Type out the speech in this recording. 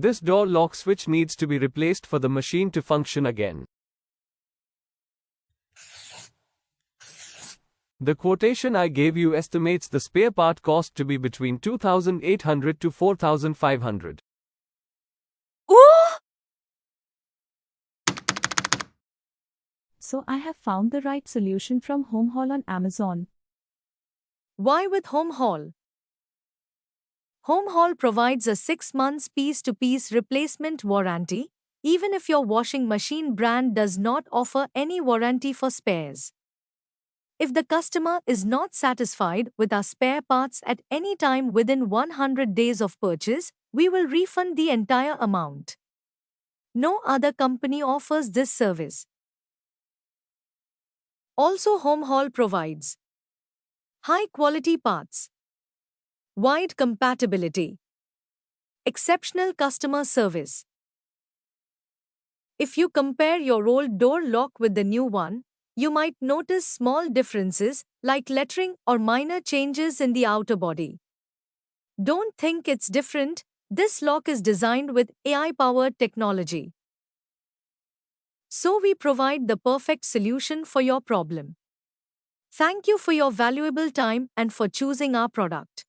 This door lock switch needs to be replaced for the machine to function again. The quotation I gave you estimates the spare part cost to be between 2,800 to 4,500. Ooh! So I have found the right solution from Home Haul on Amazon. Why with Home Haul? Home Haul provides a 6 months piece-to-piece replacement warranty, even if your washing machine brand does not offer any warranty for spares. If the customer is not satisfied with our spare parts at any time within 100 days of purchase, we will refund the entire amount. No other company offers this service. Also, Home Haul provides high-quality parts, wide compatibility, exceptional customer service. If you compare your old door lock with the new one, you might notice small differences like lettering or minor changes in the outer body. Don't think it's different, this lock is designed with AI-powered technology. So we provide the perfect solution for your problem. Thank you for your valuable time and for choosing our product.